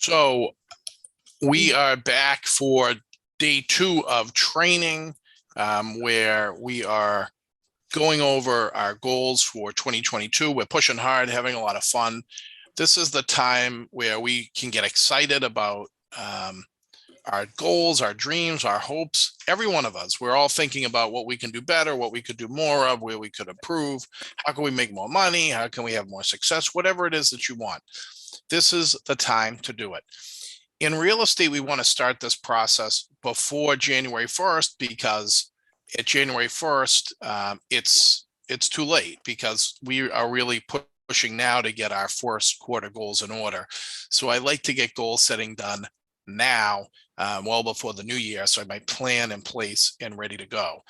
So we are back for day 2 of training, where we are going over our goals for 2022. We're pushing hard, having a lot of fun. This is the time where we can get excited about our goals, our dreams, our hopes. Every one of us, we're all thinking about what we can do better, what we could do more of, where we could improve. How can we make more money? How can we have more success? Whatever it is that you want. This is the time to do it. In real estate, we want to start this process before January 1st, because at January 1st, it's too late, because we are really pushing now to get our first quarter goals in order. So I like to get goal setting done now, well before the new year, so I have my plan in place and ready to go.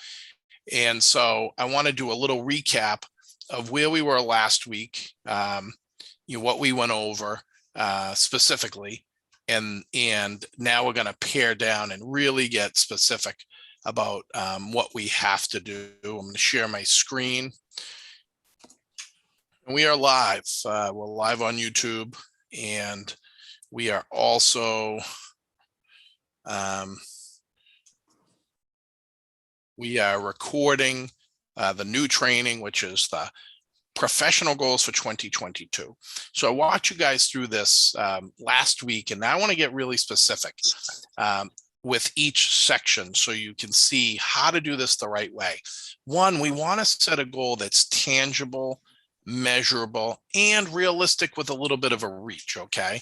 And so I want to do a little recap of where we were last week, what we went over specifically. And now we're going to pare down and really get specific about what we have to do. I'm going to share my screen. And we are live. We're live on YouTube, and we are also we are recording the new training, which is the professional goals for 2022. So I walked you guys through this last week, and now I want to get really specific with each section so you can see how to do this the right way. One, we want to set a goal that's tangible, measurable, and realistic with a little bit of a reach, okay?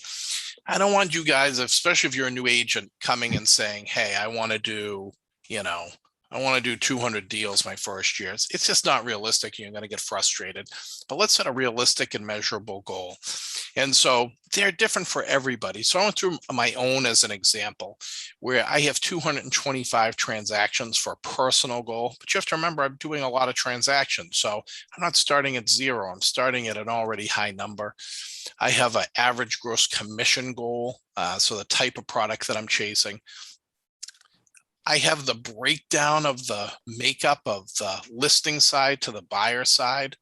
I don't want you guys, especially if you're a new agent, coming and saying, hey, I want to do, I want to do 200 deals my first year. It's just not realistic. You're going to get frustrated. But let's set a realistic and measurable goal. And so they're different for everybody. So I went through my own as an example, where I have 225 transactions for a personal goal. But you have to remember, I'm doing a lot of transactions. So I'm not starting at zero. I'm starting at an already high number. I have an average gross commission goal, so the type of product that I'm chasing. I have the breakdown of the makeup of the listing side to the buyer side,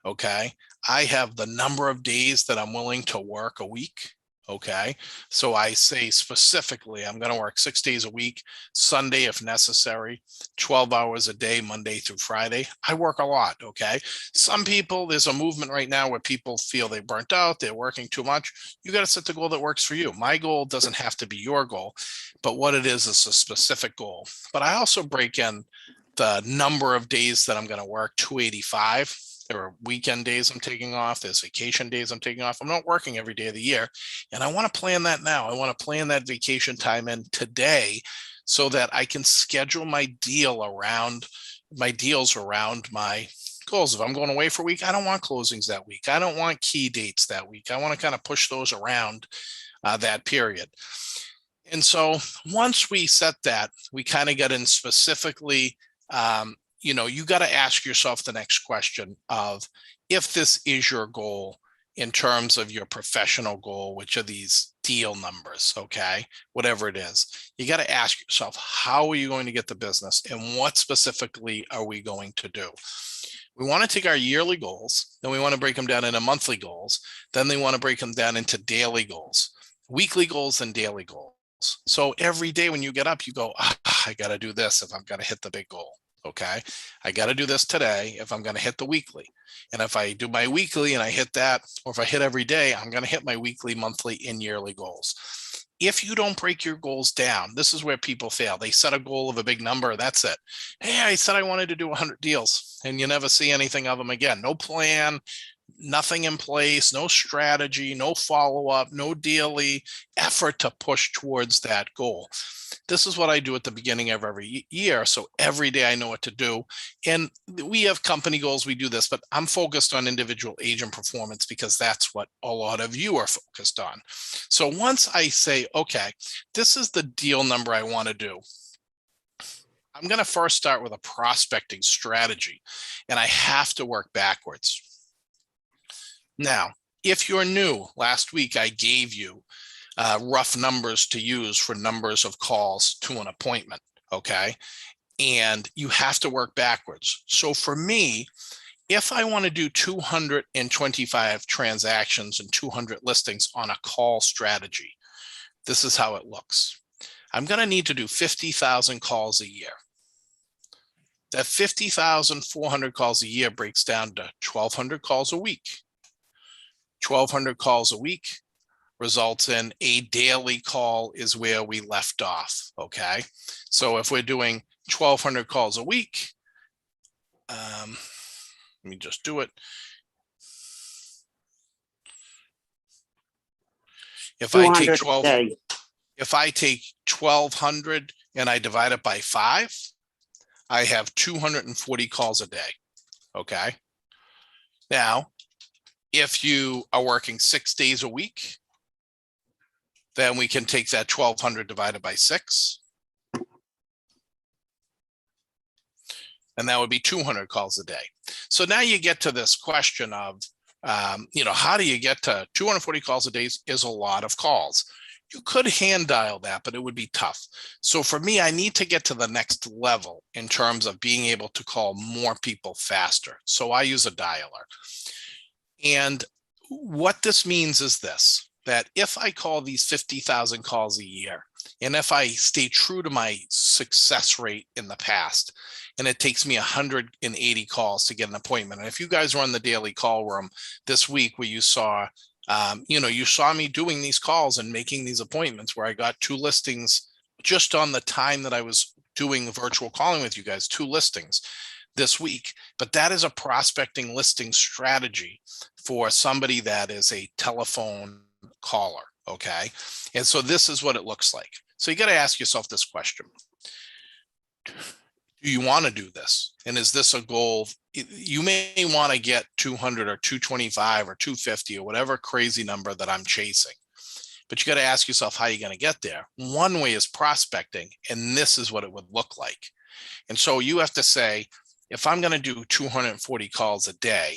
okay? I have the number of days that I'm willing to work a week, okay? So I say specifically, I'm gonna work 6 days a week, Sunday if necessary, 12 hours a day, Monday through Friday. I work a lot, okay? Some people, there's a movement right now where people feel they burnt out, they're working too much. You gotta set the goal that works for you. My goal doesn't have to be your goal, but what it is a specific goal. But I also break in the number of days that I'm gonna work, 285. There are weekend days I'm taking off. There's vacation days I'm taking off. I'm not working every day of the year. And I want to plan that now. I want to plan that vacation time in today so that I can schedule my deals around my goals. If I'm going away for a week, I don't want closings that week. I don't want key dates that week. I want to kind of push those around that period. And so once we set that, we kind of get in specifically, you got to ask yourself the next question of, if this is your goal in terms of your professional goal, which are these deal numbers, okay, whatever it is, you got to ask yourself, how are you going to get the business, and what specifically are we going to do? We want to take our yearly goals, then we want to break them down into monthly goals, then they want to break them down into daily goals, weekly goals, and daily goals. So every day when you get up, you go, I got to do this if I'm going to hit the big goal. Okay, I got to do this today if I'm going to hit the weekly. And if I do my weekly and I hit that, or if I hit every day, I'm going to hit my weekly, monthly, and yearly goals. If you don't break your goals down, this is where people fail. They set a goal of a big number. That's it. Hey, I said I wanted to do 100 deals, and you never see anything of them again. No plan, nothing in place, no strategy, no follow-up, no daily effort to push towards that goal. This is what I do at the beginning of every year. So every day I know what to do. And we have company goals, we do this, but I'm focused on individual agent performance because that's what a lot of you are focused on. So once I say, okay, this is the deal number I want to do, I'm going to first start with a prospecting strategy, and I have to work backwards. Now, if you're new, last week I gave you rough numbers to use for numbers of calls to an appointment, okay? And you have to work backwards. So for me, if I want to do 225 transactions and 200 listings on a call strategy, this is how it looks. I'm going to need to do 50,000 calls a year. That 50,400 calls a year breaks down to 1,200 calls a week. 1,200 calls a week results in a daily call is where we left off, okay? So if we're doing 1,200 calls a week, let me just do it. If I take 1,200 and I divide it by 5, I have 240 calls a day, okay? Now, if you are working 6 days a week, then we can take that 1,200 divided by 6. And that would be 200 calls a day. So now you get to this question of, how do you get to 240 calls a day is a lot of calls. You could hand dial that, but it would be tough. So for me, I need to get to the next level in terms of being able to call more people faster. So I use a dialer. And what this means is this, that if I call these 50,000 calls a year, and if I stay true to my success rate in the past, and it takes me 180 calls to get an appointment. And if you guys were on the daily call room this week where you saw, you saw me doing these calls and making these appointments where I got 2 listings just on the time that I was doing virtual calling with you guys, 2 listings this week. But that is a prospecting listing strategy for somebody that is a telephone caller, okay? And so this is what it looks like. So you got to ask yourself this question. Do you want to do this? And is this a goal? You may want to get 200 or 225 or 250 or whatever crazy number that I'm chasing. But you got to ask yourself how you're going to get there. One way is prospecting, and this is what it would look like. And so you have to say, if I'm going to do 240 calls a day,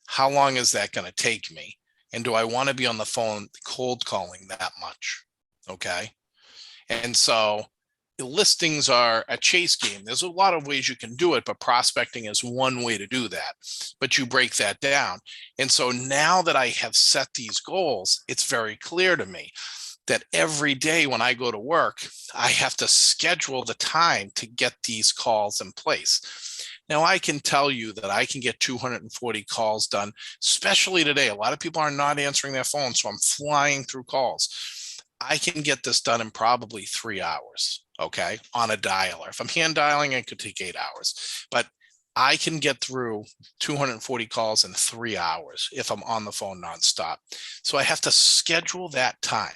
how long is that going to take me? And do I want to be on the phone cold calling that much? Okay. And so listings are a chase game. There's a lot of ways you can do it, but prospecting is one way to do that. But you break that down. And so now that I have set these goals, it's very clear to me that every day when I go to work, I have to schedule the time to get these calls in place. Now, I can tell you that I can get 240 calls done, especially today. A lot of people are not answering their phones, so I'm flying through calls. I can get this done in probably 3 hours, okay, on a dialer. If I'm hand dialing, it could take 8 hours. But I can get through 240 calls in 3 hours if I'm on the phone nonstop. So I have to schedule that time,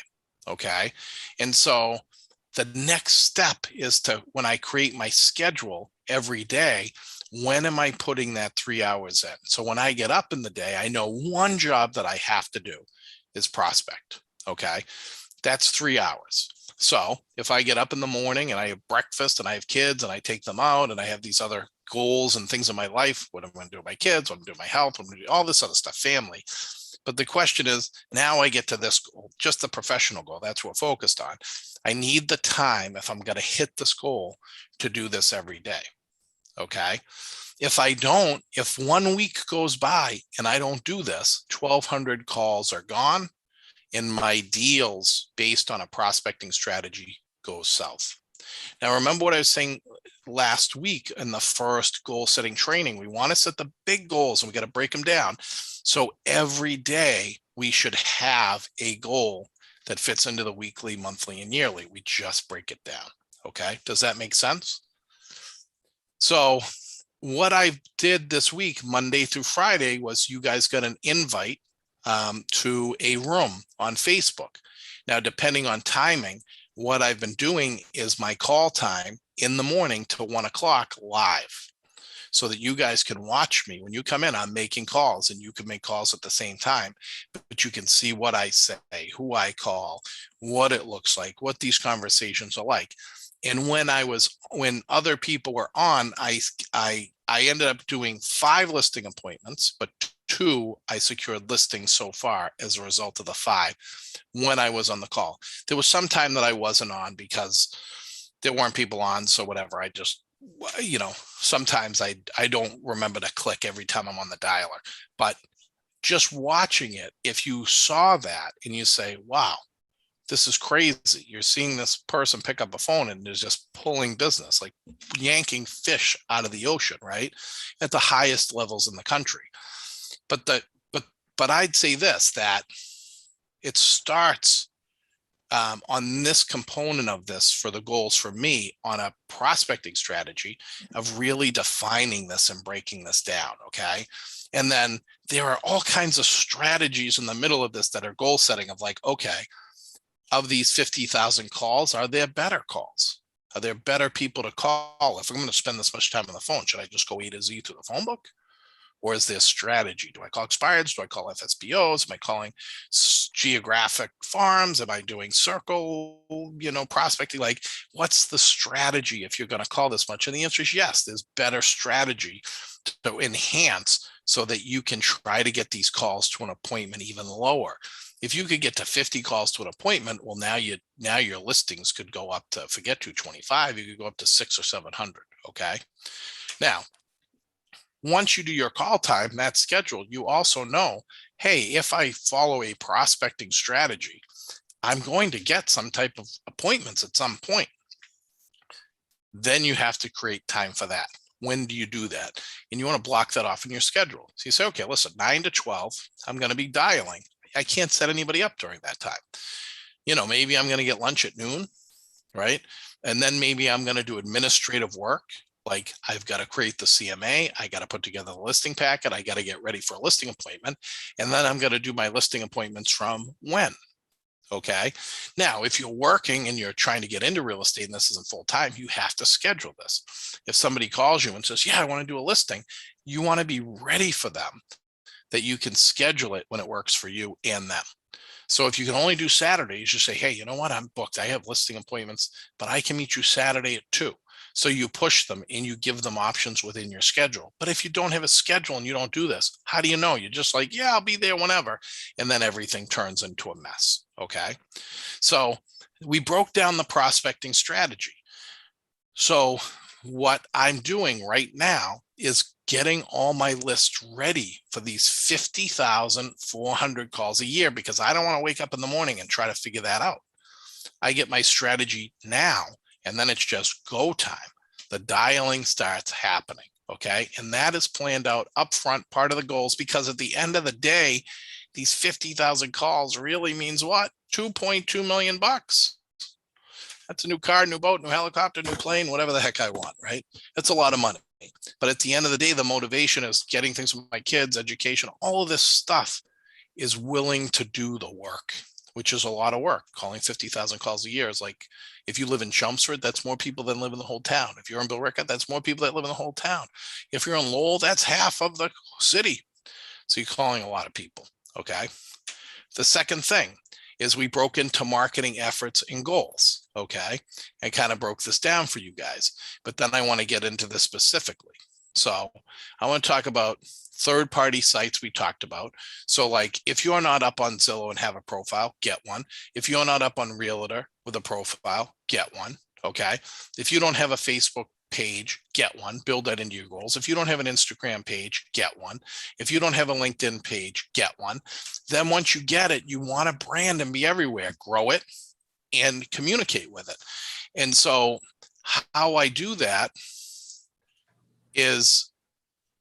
okay? And so the next step is to, when I create my schedule every day, when am I putting that 3 hours in? So when I get up in the day, I know one job that I have to do is prospect, okay? That's 3 hours. So if I get up in the morning and I have breakfast and I have kids and I take them out and I have these other goals and things in my life, what I'm going to do with my kids, what I'm going to do with my health, what I'm going to do, all this other stuff, family. But the question is, now I get to this goal, just the professional goal. That's what we're focused on. I need the time, if I'm going to hit this goal, to do this every day. Okay. If I don't, if 1 week goes by and I don't do this, 1,200 calls are gone and my deals based on a prospecting strategy goes south. Now, remember what I was saying last week in the first goal setting training. We want to set the big goals and we got to break them down. So every day we should have a goal that fits into the weekly, monthly, and yearly. We just break it down. Okay. Does that make sense? So what I did this week, Monday through Friday, was you guys got an invite to a room on Facebook. Now, depending on timing, what I've been doing is my call time in the morning till 1 o'clock live, so that you guys can watch me. When you come in, I'm making calls and you can make calls at the same time, but you can see what I say, who I call, what it looks like, what these conversations are like. And when other people were on, I ended up doing 5 listing appointments, but 2 I secured listings so far as a result of the 5 when I was on the call. There was some time that I wasn't on because there weren't people on. So whatever, I just, sometimes I don't remember to click every time I'm on the dialer, but just watching it, if you saw that and you say, wow, this is crazy. You're seeing this person pick up a phone and they're just pulling business, like yanking fish out of the ocean, right? At the highest levels in the country. But but I'd say this, that it starts on this component of this for the goals for me on a prospecting strategy of really defining this and breaking this down. Okay. And then there are all kinds of strategies in the middle of this that are goal setting of like, okay, of these 50,000 calls, are there better calls? Are there better people to call? If I'm going to spend this much time on the phone, should I just go A to Z through the phone book? Or is there strategy? Do I call expireds? Do I call FSBOs? Am I calling geographic farms? Am I doing circle, prospecting? Like, what's the strategy if you're going to call this much? And the answer is yes, there's better strategy to enhance so that you can try to get these calls to an appointment even lower. If you could get to 50 calls to an appointment, well, now your listings could go up to, forget 225, you could go up to 600 or 700. Okay. Now, once you do your call time, that's scheduled, you also know, hey, if I follow a prospecting strategy, I'm going to get some type of appointments at some point. Then you have to create time for that. When do you do that? And you want to block that off in your schedule. So you say, okay, listen, 9 to 12, I'm going to be dialing. I can't set anybody up during that time. Maybe I'm going to get lunch at noon, right? And then maybe I'm going to do administrative work. Like I've got to create the CMA, I got to put together the listing packet, I got to get ready for a listing appointment, and then I'm going to do my listing appointments from when. Okay. Now, if you're working and you're trying to get into real estate and this isn't full time, you have to schedule this. If somebody calls you and says, yeah, I want to do a listing, you want to be ready for them, that you can schedule it when it works for you and them. So if you can only do Saturdays, you say, hey, you know what? I'm booked. I have listing appointments, but I can meet you Saturday at 2. So you push them and you give them options within your schedule. But if you don't have a schedule and you don't do this, how do you know? You're just like, yeah, I'll be there whenever. And then everything turns into a mess. Okay. So we broke down the prospecting strategy. So what I'm doing right now is getting all my lists ready for these 50,400 calls a year, because I don't want to wake up in the morning and try to figure that out. I get my strategy now, and then it's just go time. The dialing starts happening. Okay. And that is planned out upfront, part of the goals, because at the end of the day, these 50,000 calls really means what? 2.2 million bucks. That's a new car, new boat, new helicopter, new plane, whatever the heck I want, right? That's a lot of money. But at the end of the day, the motivation is getting things for my kids, education, all of this stuff is willing to do the work, which is a lot of work. Calling 50,000 calls a year is like, if you live in Chelmsford, that's more people than live in the whole town. If you're in Billerica, that's more people that live in the whole town. If you're in Lowell, that's half of the city. So you're calling a lot of people, okay? The second thing is we broke into marketing efforts and goals, okay? I kind of broke this down for you guys, but then I want to get into this specifically. So I want to talk about third-party sites we talked about. So like if you're not up on Zillow and have a profile, get one. If you're not up on Realtor with a profile, get one, okay? If you don't have a Facebook page, get one, build that into your goals. If you don't have an Instagram page, get one. If you don't have a LinkedIn page, get one. Then once you get it, you want to brand and be everywhere, grow it and communicate with it. And so how I do that is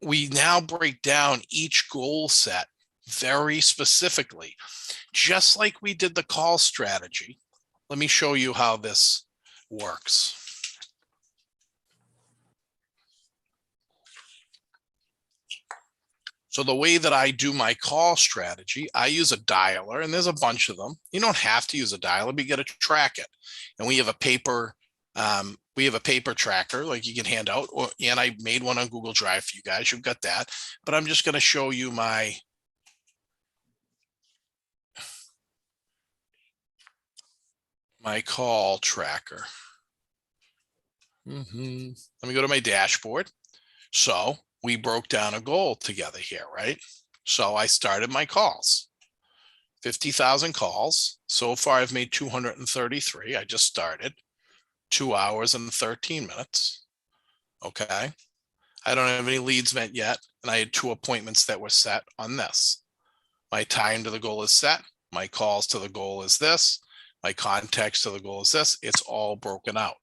we now break down each goal set very specifically, just like we did the call strategy. Let me show you how this works. So the way that I do my call strategy, I use a dialer, and there's a bunch of them. You don't have to use a dialer, but you got to track it. And we have a paper tracker like you can hand out, and I made one on Google Drive for you guys. You've got that, but I'm just going to show you my call tracker. Let me go to my dashboard. So we broke down a goal together here, right? So I started my calls, 50,000 calls. So far, I've made 233. I just started 2 hours and 13 minutes. Okay. I don't have any leads met yet. And I had 2 appointments that were set on this. My time to the goal is set. My calls to the goal is this. My context of the goal is this. It's all broken out.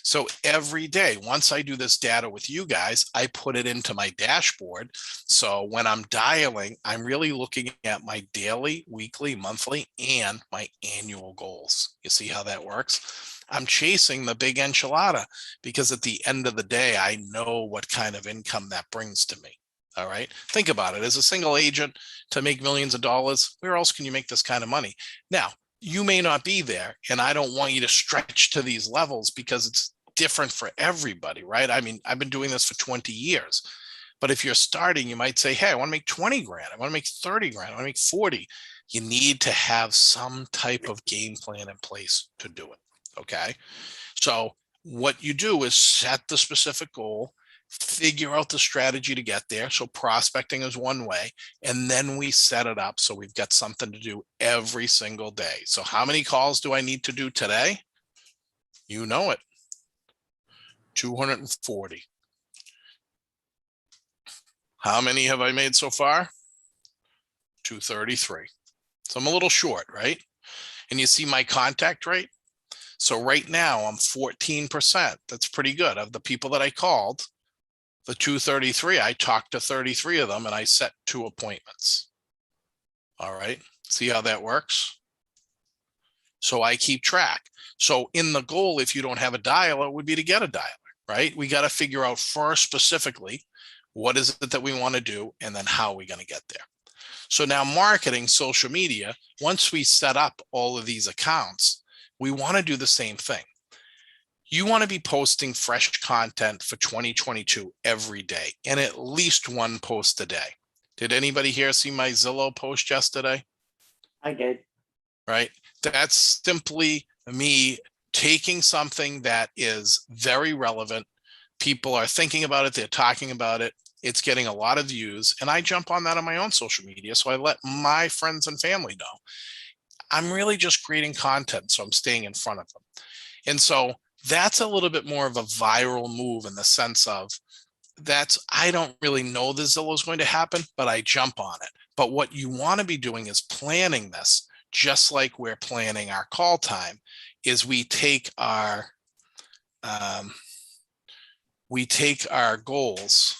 So every day, once I do this data with you guys, I put it into my dashboard. So when I'm dialing, I'm really looking at my daily, weekly, monthly, and my annual goals. You see how that works? I'm chasing the big enchilada because at the end of the day, I know what kind of income that brings to me. All right. Think about it. As a single agent to make millions of dollars, where else can you make this kind of money? Now, you may not be there, and I don't want you to stretch to these levels because it's different for everybody, right? I mean, I've been doing this for 20 years, but if you're starting, you might say, hey, I want to make 20 grand. I want to make 30 grand. I want to make 40. You need to have some type of game plan in place to do it. Okay. So what you do is set the specific goal, figure out the strategy to get there. So prospecting is one way, and then we set it up so we've got something to do every single day. So how many calls do I need to do today? You know it. 240. How many have I made so far? 233. So I'm a little short, right? And you see my contact rate? So right now I'm 14%. That's pretty good. Of the people that I called, the 233, I talked to 33 of them and I set 2 appointments. All right. See how that works? So I keep track. So in the goal, if you don't have a dialer, would be to get a dialer, right? We got to figure out first specifically, what is it that we want to do? And then how are we going to get there? So now marketing, social media, once we set up all of these accounts, we want to do the same thing. You want to be posting fresh content for 2022 every day, and at least 1 post a day. Did anybody here see my Zillow post yesterday? I did. Right? That's simply me taking something that is very relevant. People are thinking about it. They're talking about it. It's getting a lot of views, and I jump on that on my own social media. So I let my friends and family know. I'm really just creating content, so I'm staying in front of them. And so that's a little bit more of a viral move in the sense of I don't really know the Zillow is going to happen, but I jump on it. But what you want to be doing is planning this, just like we're planning our call time, is we take our goals.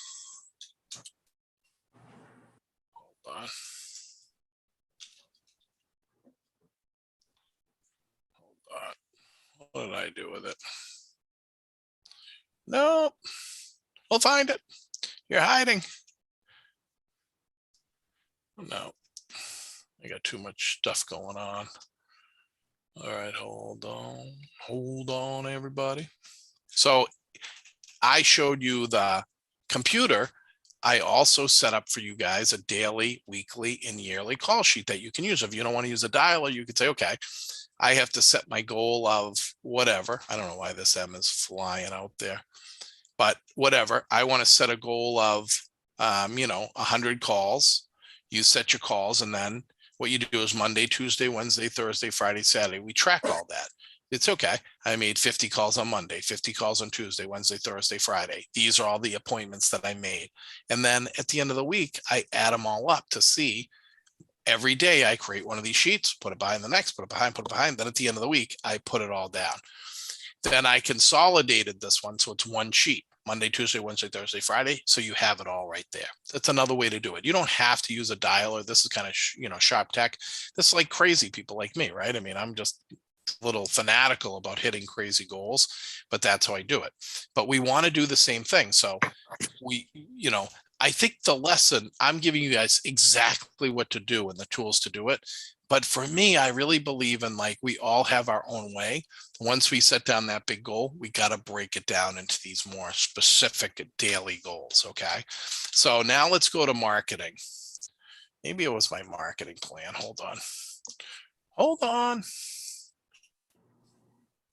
Hold on. What did I do with it? No, we'll find it. You're hiding. No, I got too much stuff going on. All right, hold on, everybody. So I showed you the computer. I also set up for you guys a daily, weekly, and yearly call sheet that you can use. If you don't want to use a dialer, you could say, okay, I have to set my goal of whatever. I don't know why this M is flying out there, but whatever. I want to set a goal of, 100 calls. You set your calls, and then what you do is Monday, Tuesday, Wednesday, Thursday, Friday, Saturday. We track all that. It's okay. I made 50 calls on Monday, 50 calls on Tuesday, Wednesday, Thursday, Friday. These are all the appointments that I made. And then at the end of the week, I add them all up to see. Every day I create one of these sheets, put it behind the next, put it behind. Then at the end of the week, I put it all down. Then I consolidated this one. So it's one sheet, Monday, Tuesday, Wednesday, Thursday, Friday. So you have it all right there. That's another way to do it. You don't have to use a dialer. This is kind of, sharp tech. This is like crazy people like me, right? I mean, I'm just a little fanatical about hitting crazy goals, but that's how I do it. But we want to do the same thing. So I think the lesson, I'm giving you guys exactly what to do and the tools to do it. But for me, I really believe in, like, we all have our own way. Once we set down that big goal, we got to break it down into these more specific daily goals. Okay. So now let's go to marketing. Maybe it was my marketing plan. Hold on.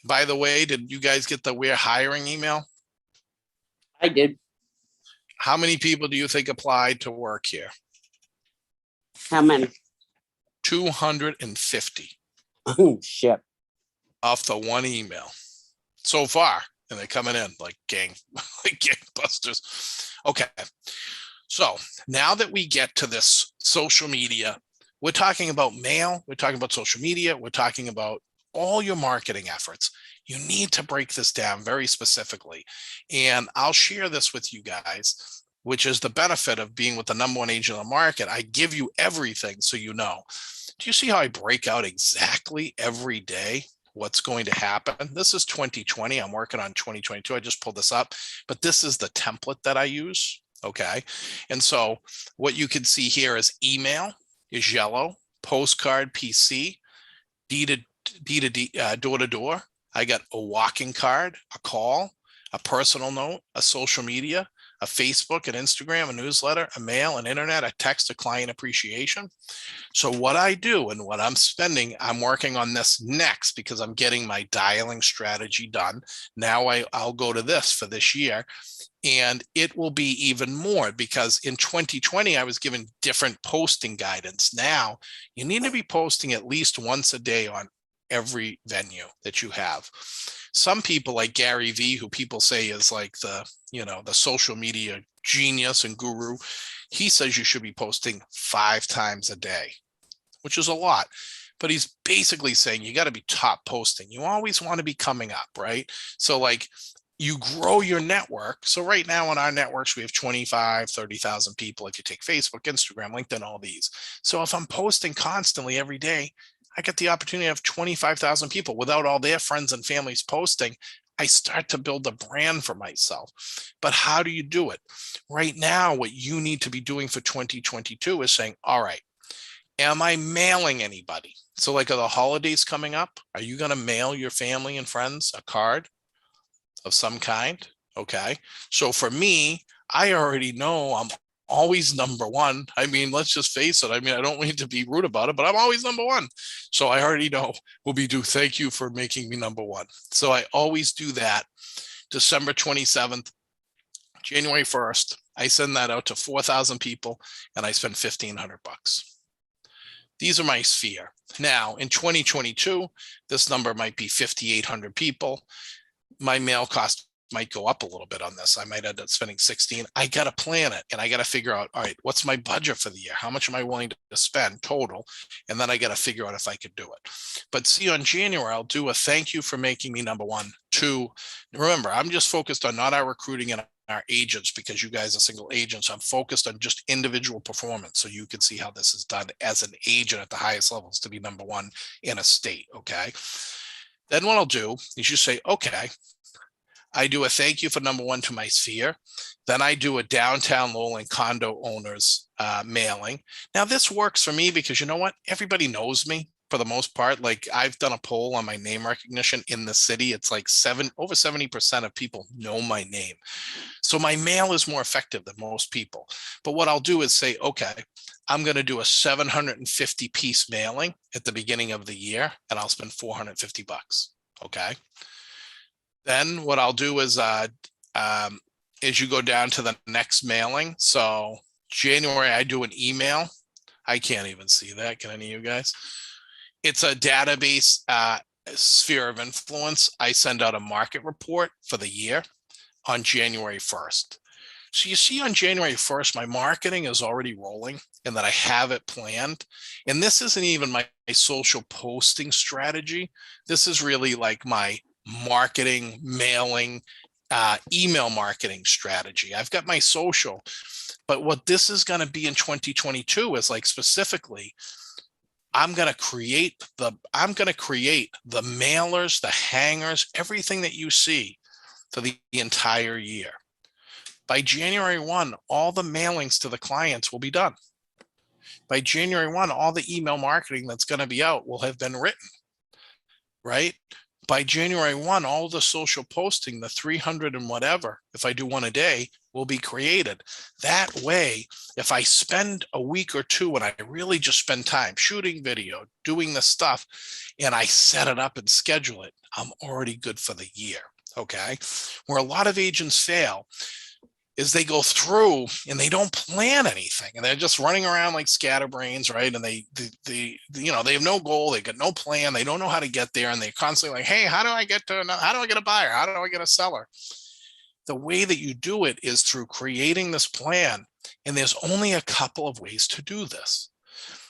By the way, did you guys get the We're Hiring email? I did. How many people do you think applied to work here? How many? 250 Oh, shit. off the one email so far. And they're coming in like gangbusters. Okay. So now that we get to this social media, we're talking about mail, we're talking about social media, we're talking about all your marketing efforts, you need to break this down very specifically. And I'll share this with you guys, which is the benefit of being with the number one agent in the market. I give you everything so you know. Do you see how I break out exactly every day what's going to happen? This is 2020. I'm working on 2022. I just pulled this up, but this is the template that I use. Okay. And so what you can see here is email is yellow, postcard, PC, D to D, door to door. I got a walking card, a call, a personal note, a social media, a Facebook, an Instagram, a newsletter, a mail, an internet, a text, a client appreciation. So what I do and what I'm spending, I'm working on this next because I'm getting my dialing strategy done. Now I'll go to this for this year, and it will be even more because in 2020, I was given different posting guidance. Now you need to be posting at least once a day on every venue that you have. Some people like Gary V, who people say is like the social media genius and guru, he says you should be posting 5 times a day, which is a lot. But he's basically saying you got to be top posting. You always want to be coming up, right? So like you grow your network. So right now in our networks, we have 25, 30,000 people. If you take Facebook, Instagram, LinkedIn, all these. So if I'm posting constantly every day, I get the opportunity to have 25,000 people without all their friends and families posting. I start to build a brand for myself. But how do you do it? Right now, what you need to be doing for 2022 is saying, all right, am I mailing anybody? So like, are the holidays coming up? Are you going to mail your family and friends a card of some kind? Okay. So for me, I already know I'm always number one. I mean, let's just face it. I mean, I don't mean to be rude about it, but I'm always number one. So I already know we'll be due. Thank you for making me number one. So I always do that. December 27th, January 1st, I send that out to 4,000 people and I spend $1,500. These are my sphere. Now in 2022, this number might be 5,800 people. My mail cost might go up a little bit on this. I might end up spending 16. I got to plan it and I got to figure out, all right, what's my budget for the year? How much am I willing to spend total? And then I got to figure out if I could do it. But see, on January, I'll do a thank you for making me number one. 2, remember, I'm just focused on not our recruiting and our agents because you guys are single agents. I'm focused on just individual performance. So you can see how this is done as an agent at the highest levels to be number one in a state. Okay. Then what I'll do is you say, okay, I do a thank you for number one to my sphere. Then I do a downtown Lowland condo owners mailing. Now this works for me because you know what? Everybody knows me for the most part. Like I've done a poll on my name recognition in the city. It's like over 70% of people know my name. So my mail is more effective than most people. But what I'll do is say, okay, I'm going to do a 750 piece mailing at the beginning of the year and I'll spend $450. Okay. Then what I'll do is you go down to the next mailing. So January, I do an email. I can't even see that. Can any of you guys? It's a database sphere of influence. I send out a market report for the year on January 1st. So you see on January 1st, my marketing is already rolling and that I have it planned. And this isn't even my social posting strategy. This is really like my marketing, mailing, email marketing strategy. I've got my social, but what this is going to be in 2022 is like specifically, I'm going to create the mailers, the hangers, everything that you see for the entire year. By January 1, all the mailings to the clients will be done. By January 1, all the email marketing that's going to be out will have been written, right? By January 1, all the social posting, the 300 and whatever, if I do one a day, will be created. That way, if I spend a week or two and I really just spend time shooting video, doing the stuff, and I set it up and schedule it, I'm already good for the year, okay? Where a lot of agents fail is they go through and they don't plan anything and they're just running around like scatterbrains, right? And they have no goal, they got no plan, they don't know how to get there, and they're constantly like, hey, how do I get a buyer? How do I get a seller? The way that you do it is through creating this plan, and there's only a couple of ways to do this.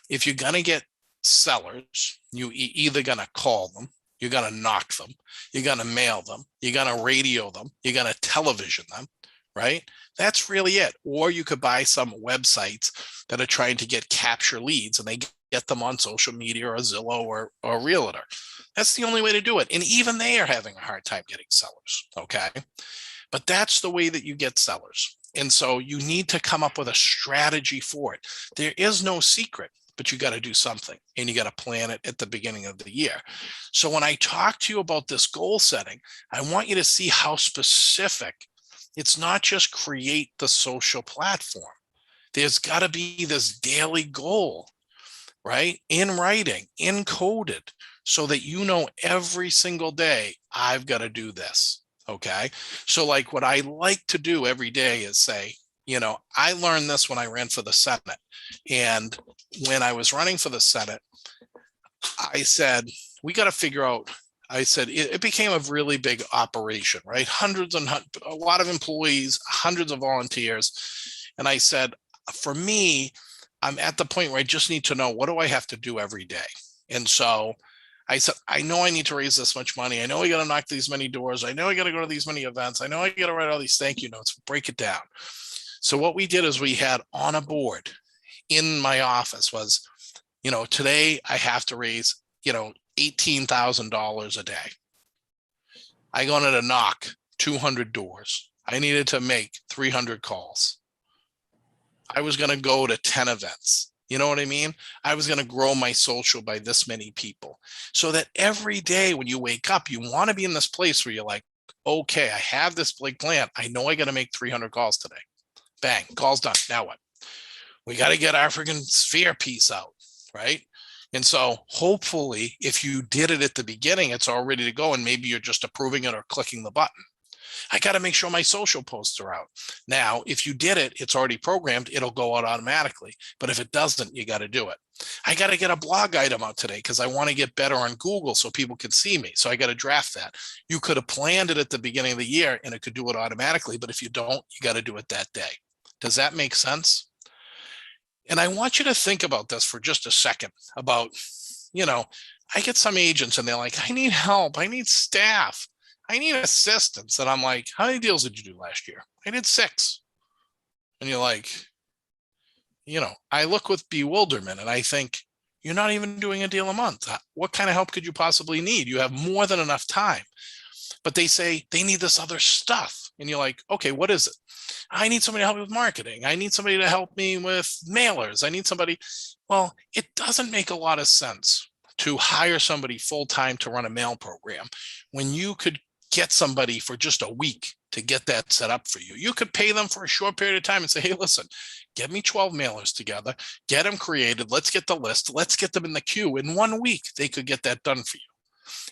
If you're going to get sellers, you either going to call them, You're going to knock them. You're going to mail them. You're going to radio them. You're going to television them, right? That's really it. Or you could buy some websites that are trying to capture leads, and they get them on social media or Zillow or Realtor. That's the only way to do it. And even they are having a hard time getting sellers. Okay. But that's the way that you get sellers. And so you need to come up with a strategy for it. There is no secret, but you got to do something, and you got to plan it at the beginning of the year. So when I talk to you about this goal setting, I want you to see how specific. It's not just create the social platform. There's got to be this daily goal, right? In writing, encoded, so that you know every single day, I've got to do this. Okay. So like what I like to do every day is say, I learned this when I ran for the Senate. And when I was running for the Senate, I said, we got to figure out, I said, it became a really big operation, right? A lot of employees, hundreds of volunteers. And I said, for me, I'm at the point where I just need to know, what do I have to do every day? And so I said, I know I need to raise this much money. I know I got to knock these many doors. I know I got to go to these many events. I know I got to write all these thank you notes, break it down. So what we did is we had on a board in my office was, today I have to raise, $18,000 a day. I wanted to knock 200 doors. I needed to make 300 calls. I was going to go to 10 events. You know what I mean? I was going to grow my social by this many people, so that every day when you wake up, you want to be in this place where you're like, okay, I have this big plan. I know I got to make 300 calls today. Bang, call's done. Now what? We got to get our freaking sphere piece out, right? And so hopefully if you did it at the beginning, it's all ready to go, and maybe you're just approving it or clicking the button. I got to make sure my social posts are out. Now, if you did it, it's already programmed. It'll go out automatically. But if it doesn't, you got to do it. I got to get a blog item out today because I want to get better on Google so people can see me. So I got to draft that. You could have planned it at the beginning of the year and it could do it automatically. But if you don't, you got to do it that day. Does that make sense? And I want you to think about this for just a second about, I get some agents and they're like, I need help. I need staff. I need assistance. And I'm like, how many deals did you do last year? I did 6. And you're like, I look with bewilderment and I think, you're not even doing a deal a month. What kind of help could you possibly need? You have more than enough time. But they say they need this other stuff. And you're like, okay, what is it? I need somebody to help me with marketing. I need somebody to help me with mailers. I need somebody. Well, it doesn't make a lot of sense to hire somebody full-time to run a mail program when you could get somebody for just a week to get that set up for you. You could pay them for a short period of time and say, hey, listen, get me 12 mailers together, get them created. Let's get the list. Let's get them in the queue. In 1 week, they could get that done for you.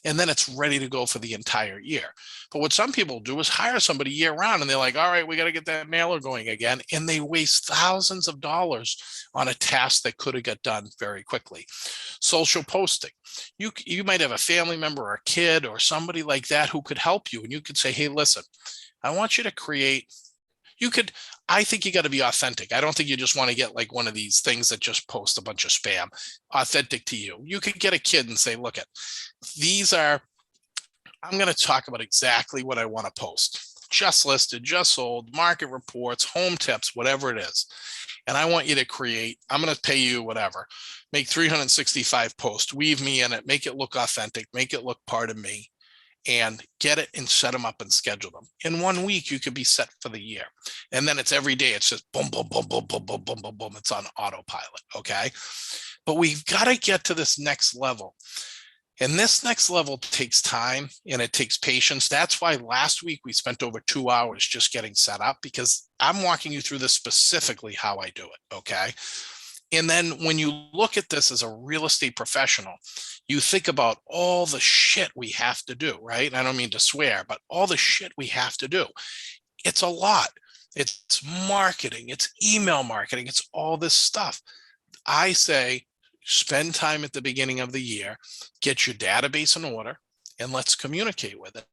And then it's ready to go for the entire year. But what some people do is hire somebody year round and they're like, all right, we got to get that mailer going again. And they waste thousands of dollars on a task that could have got done very quickly. Social posting. You might have a family member or a kid or somebody like that who could help you. And you could say, hey, listen, I want you to create. I think you got to be authentic. I don't think you just want to get like one of these things that just post a bunch of spam. Authentic to you. You could get a kid and say, look, I'm going to talk about exactly what I want to post. Just listed, just sold, market reports, home tips, whatever it is. And I want you to create, I'm going to pay you whatever, make 365 posts, weave me in it, make it look authentic, make it look part of me, and get it and set them up and schedule them. In 1 week, you could be set for the year. And then it's every day. It's just boom, boom, boom, boom, boom, boom, boom, boom, boom. It's on autopilot. Okay. But we've got to get to this next level. And this next level takes time and it takes patience. That's why last week we spent over 2 hours just getting set up, because I'm walking you through this specifically how I do it. Okay. And then when you look at this as a real estate professional, you think about all the shit we have to do, right? I don't mean to swear, but all the shit we have to do. It's a lot. It's marketing, it's email marketing, it's all this stuff. I say, spend time at the beginning of the year, get your database in order, and let's communicate with it.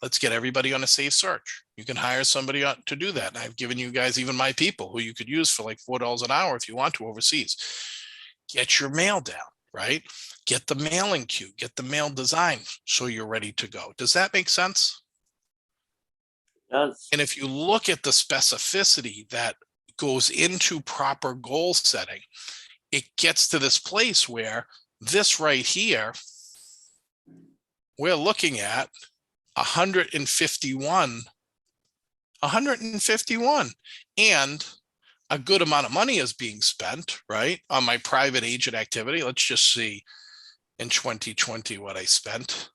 Let's get everybody on a safe search. You can hire somebody to do that. And I've given you guys even my people who you could use for like $4 an hour if you want to overseas. Get your mail down, right? Get the mailing queue, get the mail design so you're ready to go. Does that make sense? Does. And if you look at the specificity that goes into proper goal setting, it gets to this place where this right here, we're looking at 151, and a good amount of money is being spent, right, on my private agent activity. Let's just see in 2020 what I spent.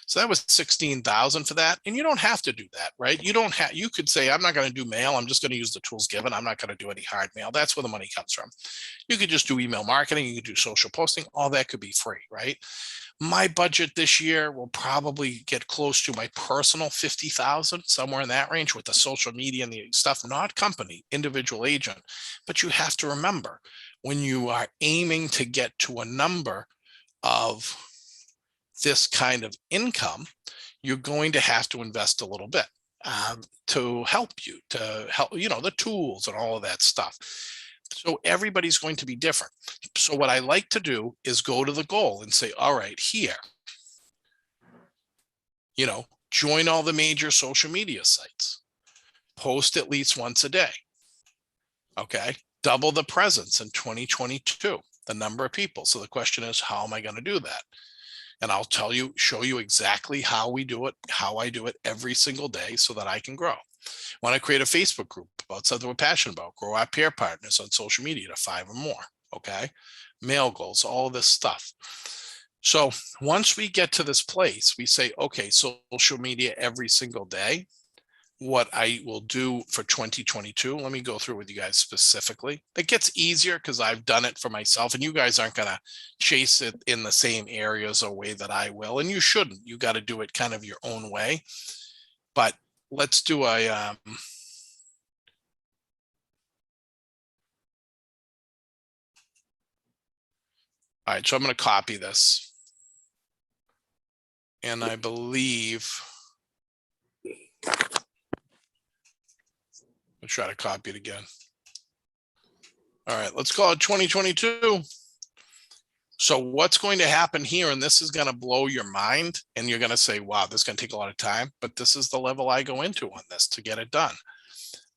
So that was 16,000 for that. And you don't have to do that, right? You don't have, you could say, I'm not going to do mail. I'm just going to use the tools given. I'm not going to do any hard mail. That's where the money comes from. You could just do email marketing. You could do social posting. All that could be free, right? My budget this year will probably get close to my personal 50,000, somewhere in that range with the social media and the stuff, not company, individual agent. But you have to remember, when you are aiming to get to a number of this kind of income, you're going to have to invest a little bit to help you, the tools and all of that stuff. So everybody's going to be different. So what I like to do is go to the goal and say, all right, here, join all the major social media sites, post at least once a day. Okay. Double the presence in 2022, the number of people. So the question is, how am I going to do that? And I'll show you exactly how we do it, how I do it every single day so that I can grow. Want to create a Facebook group about something we're passionate about, grow our peer partners on social media to 5 or more. Okay. Mail goals, all of this stuff. So once we get to this place, we say, okay, social media every single day. What I will do for 2022, let me go through with you guys specifically. It gets easier because I've done it for myself, and you guys aren't going to chase it in the same areas or way that I will, and you shouldn't. You got to do it kind of your own way. But let's do a all right, so I'm going to copy this, and I believe I'll try to copy it again. All right, let's call it 2022. So what's going to happen here, and this is going to blow your mind, and you're going to say, wow, this is going to take a lot of time, but this is the level I go into on this to get it done.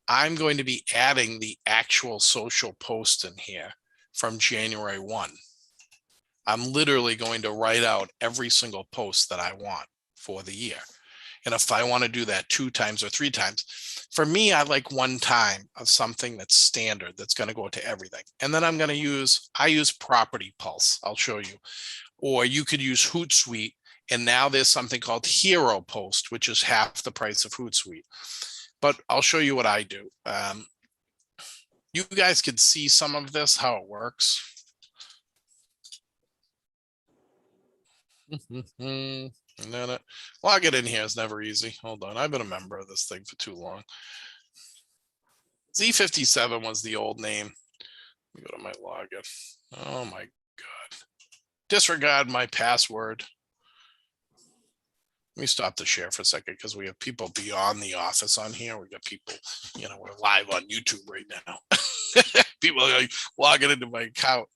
I'm going to be adding the actual social post in here from January 1. I'm literally going to write out every single post that I want for the year. And if I want to do that 2 times or 3 times, for me, I like 1 time of something that's standard, that's going to go to everything. And then I use Property Pulse. I'll show you. Or you could use Hootsuite. And now there's something called Hero Post, which is half the price of Hootsuite. But I'll show you what I do. You guys could see some of this, how it works. And then log it in here is never easy. Hold on. I've been a member of this thing for too long. Z57 was the old name. Let me go to my login. Oh my God. Disregard my password. Let me stop the share for a second because we have people beyond the office on here. We got people, we're live on YouTube right now. People are like logging into my account.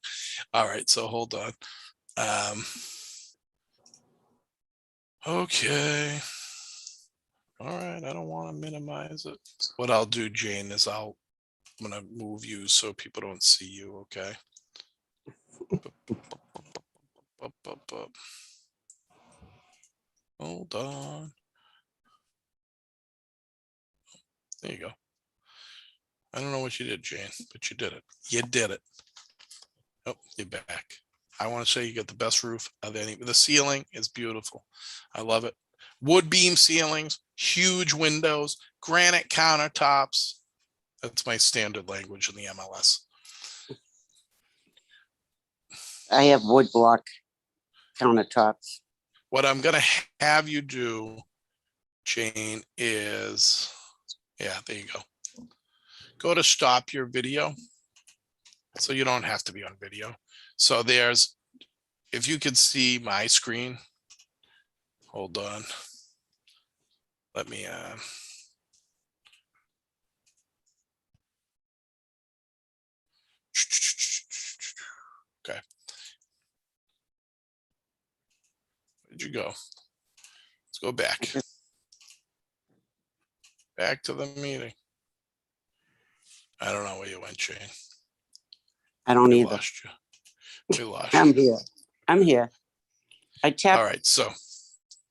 All right, so hold on. Okay. All right, I don't want to minimize it. What I'll do, Jane, is I'm gonna move you so people don't see you, okay? Hold on. There you go. I don't know what you did, Jane, but you did it. You did it. Oh, you're back. I want to say you got the best roof of any. The ceiling is beautiful. I love it. Wood beam ceilings, huge windows, granite countertops. That's my standard language in the MLS. I have wood block countertops. What I'm going to have you do, Jane, is, yeah, there you go. Go to stop your video. So you don't have to be on video. So if you could see my screen, hold on. Let me, okay. Where'd you go? Let's go back. Back to the meeting. I don't know where you went, Jane. I don't We either. lost you. We lost I'm you. here. I'm here. I All tapped, right, so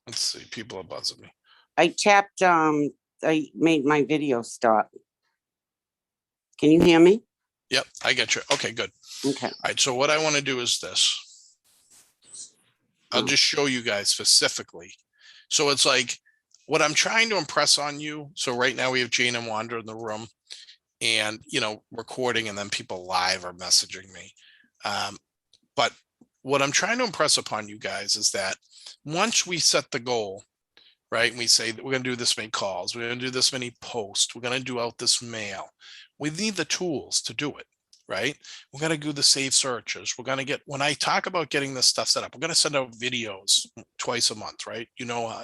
let's see. People are buzzing me. I made my video stop. Can you hear me? Yep, I get you. Okay, good. Okay. All right, so what I want to do is this. I'll just show you guys specifically. So it's like what I'm trying to impress on you. So right now we have Jane and Wanda in the room and, you know, recording, and then people live are messaging me. But what I'm trying to impress upon you guys is that once we set the goal, right, and we say that we're going to do this many calls, we're going to do this many posts, we're going to do out this mail, we need the tools to do it, right? We're going to do the save searches. We're going to get, when I talk about getting this stuff set up, we're going to send out videos twice a month, right? You know,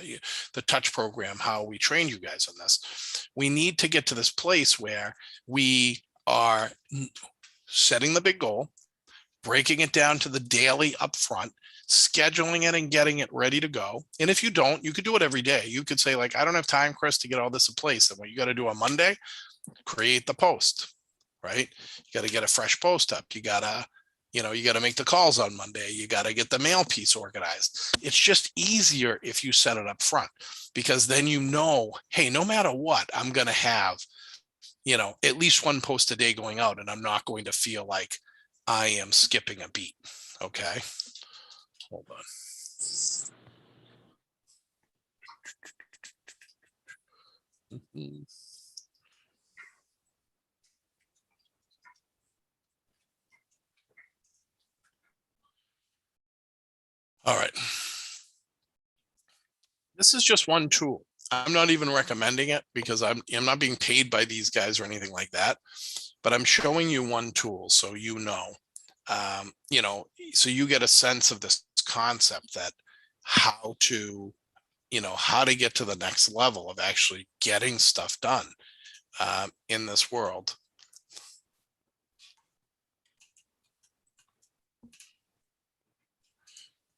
the touch program, how we train you guys on this. We need to get to this place where we are setting the big goal, breaking it down to the daily upfront, scheduling it and getting it ready to go. And if you don't, you could do it every day. You could say like, I don't have time, Chris, to get all this in place. And what you got to do on Monday, create the post, right? You got to get a fresh post up. You got to, you know, you got to make the calls on Monday. You got to get the mail piece organized. It's just easier if you set it up front, because then, you know, hey, no matter what, I'm going to have, you know, at least one post a day going out, and I'm not going to feel like I am skipping a beat. Okay. Hold on. All right. This is just one tool. I'm not even recommending it because I'm not being paid by these guys or anything like that, but I'm showing you one tool so you know, so you get a sense of this concept, that how to, how to get to the next level of actually getting stuff done in this world.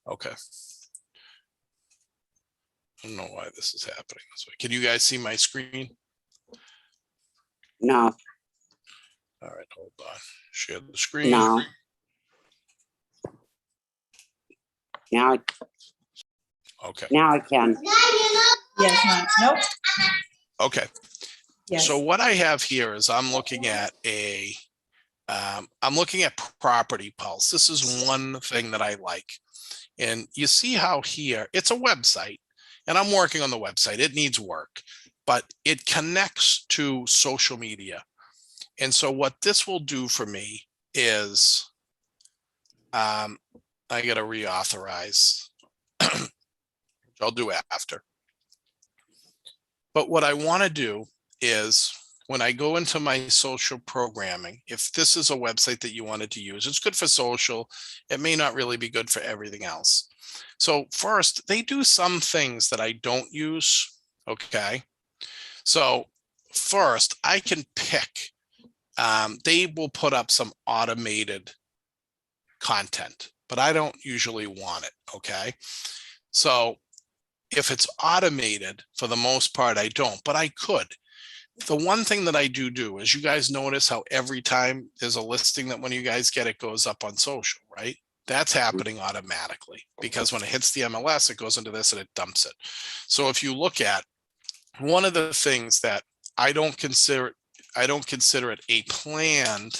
Okay. I don't know why this is happening this way. Can you guys see my screen? No. All right, hold on. Share the screen. No. Now, Okay. now I can. Yes, nope. Okay. Yes. So what I have here is I'm looking at Property Pulse. This is one thing that I like. And you see how here, it's a website, and I'm working on the website. It needs work, but it connects to social media. And so what this will do for me is I got to reauthorize. I'll do after. But what I want to do is, when I go into my social programming, if this is a website that you wanted to use, it's good for social. It may not really be good for everything else. So first, they do some things that I don't use. Okay. So first, I can pick, they will put up some automated content, but I don't usually want it. Okay. So if it's automated, for the most part, I don't, but I could. The one thing that I do is, you guys notice how every time there's a listing that when you guys get, it goes up on social, right? That's happening automatically, because when it hits the MLS, it goes into this and it dumps it. So if you look at one of the things that I don't consider it a planned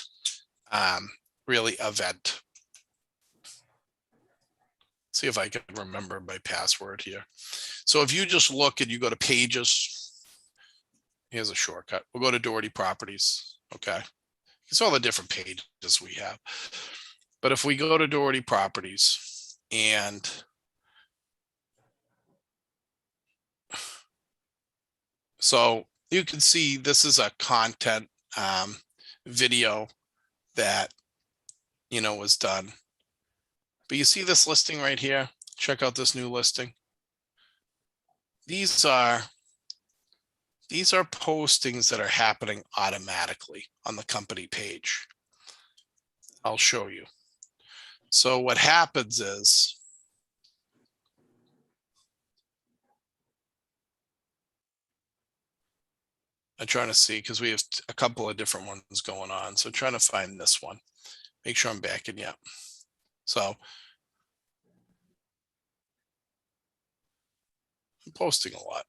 really event. See if I can remember my password here. So if you just look and you go to pages, here's a shortcut. We'll go to Doherty Properties. Okay. It's all the different pages we have. But if we go to Doherty Properties, and so you can see this is a content video that, was done. But you see this listing right here? Check out this new listing. These are postings that are happening automatically on the company page. I'll show you. So what happens is, I'm trying to see because we have a couple of different ones going on. So trying to find this one. Make sure I'm backing you up. So I'm posting a lot.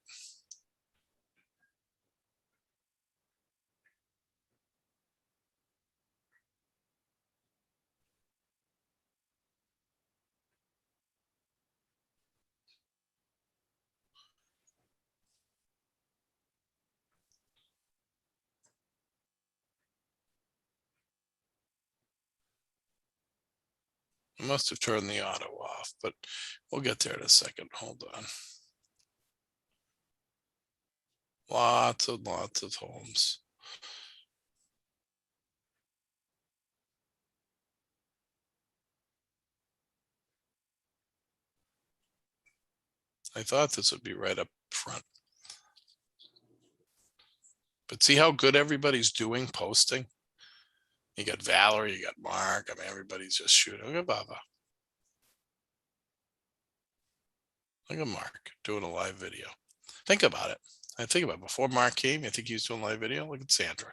I must have turned the auto off, but we'll get there in a second. Hold on. Lots of homes. I thought this would be right up front. But see how good everybody's doing posting? You got Valerie, you got Mark. I mean, everybody's just shooting. Look at Baba. Look at Mark doing a live video. Think about it. I think about it. Before Mark came, I think he was doing live video. Look at Sandra.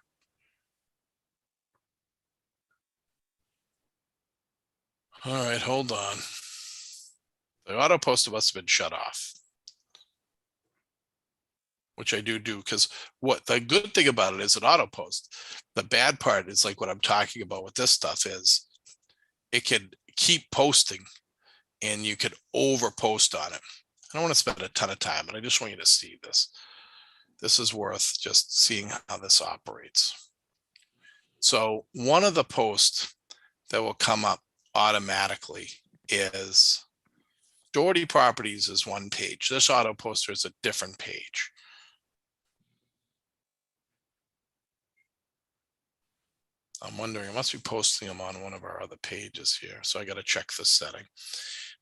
All right, hold on. The auto poster must have been shut off, which I do because what the good thing about it is an auto post. The bad part is like what I'm talking about with this stuff is it can keep posting and you could over post on it. I don't want to spend a ton of time, but I just want you to see this. This is worth just seeing how this operates. So one of the posts that will come up automatically is Doherty Properties is one page. This auto poster is a different page. I'm wondering, I must be posting them on one of our other pages here. So I got to check the setting.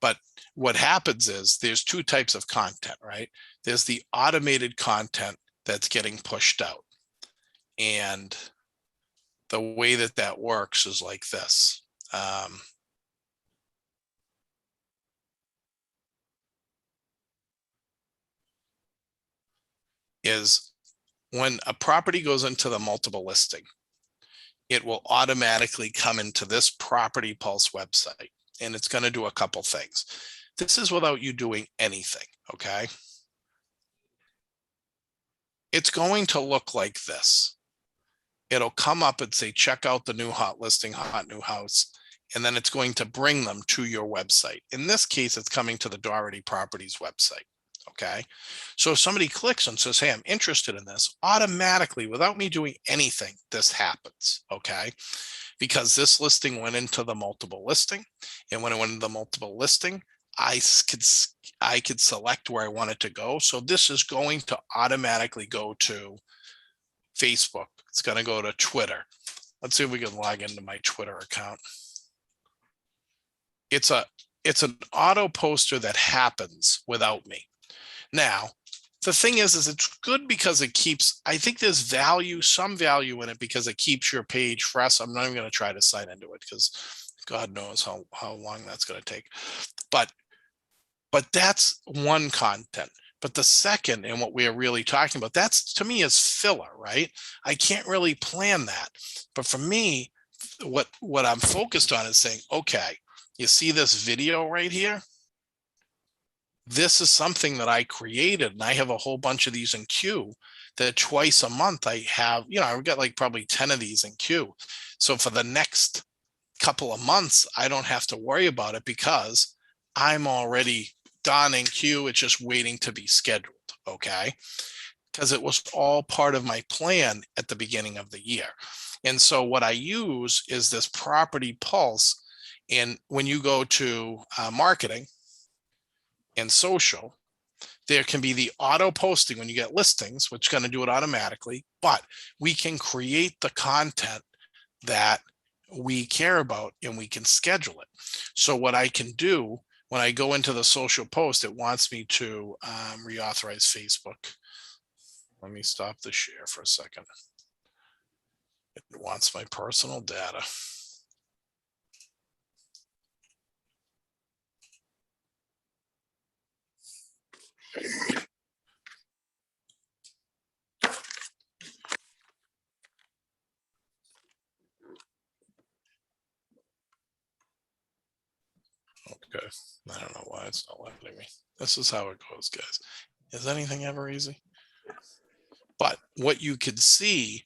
But what happens is there's two types of content, right? There's the automated content that's getting pushed out. And the way that that works is like this. Is when a property goes into the multiple listing, it will automatically come into this Property Pulse website, and it's going to do a couple things. This is without you doing anything, okay? It's going to look like this. It'll come up and say, check out the new hot listing, hot new house, and then it's going to bring them to your website. In this case, it's coming to the Doherty Properties website. Okay. So if somebody clicks and says, hey, I'm interested in this, automatically, without me doing anything, this happens. Okay. Because this listing went into the multiple listing. And when it went into the multiple listing, I could select where I want it to go. So this is going to automatically go to Facebook. It's going to go to Twitter. Let's see if we can log into my Twitter account. It's an auto poster that happens without me. Now, the thing is it's good because it keeps, I think there's value, some value in it because it keeps your page fresh. I'm not even going to try to sign into it because God knows how long that's going to take. But that's one content. But the second, and what we are really talking about, that's to me is filler, right? I can't really plan that. But for me, what I'm focused on is saying, okay, you see this video right here? This is something that I created, and I have a whole bunch of these in queue that twice a month I have, I've got like probably 10 of these in queue. So for the next couple of months, I don't have to worry about it because I'm already done in queue. It's just waiting to be scheduled. Okay. Because it was all part of my plan at the beginning of the year. And so what I use is this Property Pulse. And when you go to marketing and social, there can be the auto posting when you get listings, which is going to do it automatically, but we can create the content that we care about and we can schedule it. So what I can do when I go into the social post, it wants me to reauthorize Facebook. Let me stop the share for a second. It wants my personal data. Okay. I don't know why it's not letting me. This is how it goes, guys. Is anything ever easy? But what you can see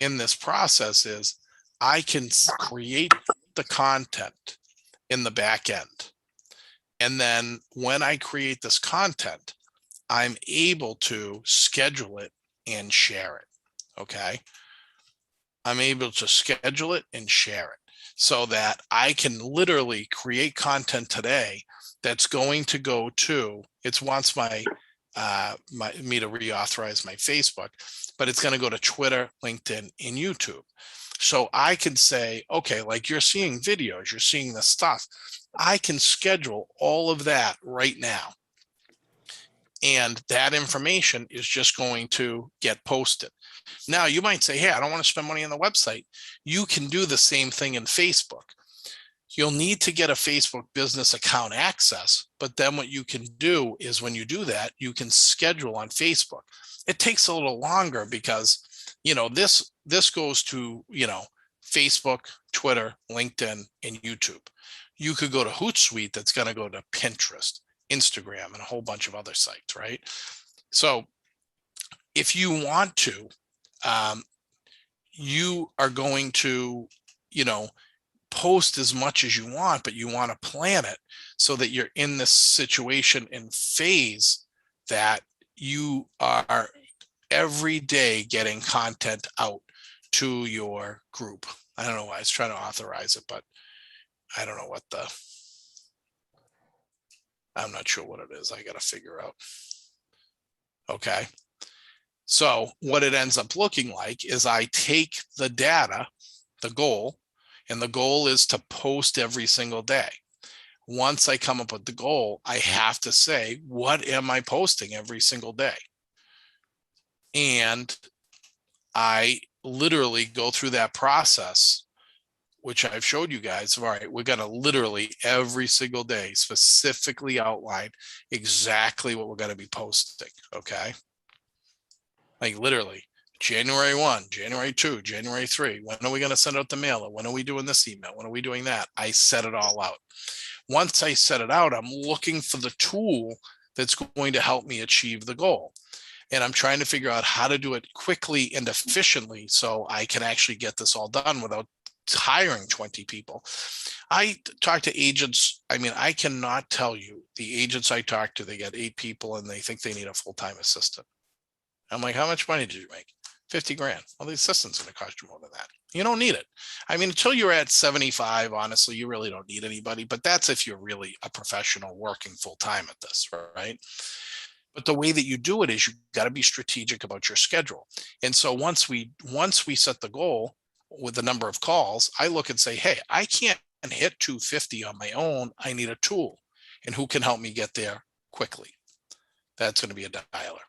in this process is I can create the content in the back end. And then when I create this content, I'm able to schedule it and share it. Okay. I'm able to schedule it and share it so that I can literally create content today that's going to go to, it wants me to reauthorize my Facebook, but it's going to go to Twitter, LinkedIn, and YouTube. So I can say, okay, like you're seeing videos, you're seeing the stuff. I can schedule all of that right now. And that information is just going to get posted. Now you might say, hey, I don't want to spend money on the website. You can do the same thing in Facebook. You'll need to get a Facebook business account access, but then what you can do is when you do that, you can schedule on Facebook. It takes a little longer because, this goes to, Facebook, Twitter, LinkedIn, and YouTube. You could go to Hootsuite that's going to go to Pinterest, Instagram, and a whole bunch of other sites, right? So if you want to, you are going to, post as much as you want, but you want to plan it so that you're in this situation and phase that you are every day getting content out to your group. I don't know why I was trying to authorize it, but I don't know I'm not sure what it is. I got to figure out. Okay. So what it ends up looking like is I take the data, the goal, and the goal is to post every single day. Once I come up with the goal, I have to say, what am I posting every single day? And I literally go through that process, which I've showed you guys. All right, we're going to literally every single day specifically outline exactly what we're going to be posting. Okay. Like literally January 1, January 2, January 3. When are we going to send out the mailer? When are we doing this email? When are we doing that? I set it all out. Once I set it out, I'm looking for the tool that's going to help me achieve the goal. And I'm trying to figure out how to do it quickly and efficiently so I can actually get this all done without hiring 20 people. I talk to agents. I mean, I cannot tell you the agents I talk to, they get 8 people and they think they need a full-time assistant. I'm like, how much money did you make? 50 grand. Well, the assistant's going to cost you more than that. You don't need it. I mean, until you're at 75, honestly, you really don't need anybody, but that's if you're really a professional working full time at this, right? But the way that you do it is you got to be strategic about your schedule. And so once we set the goal with the number of calls, I look and say, hey, I can't hit 250 on my own. I need a tool. And who can help me get there quickly? That's going to be a dialer.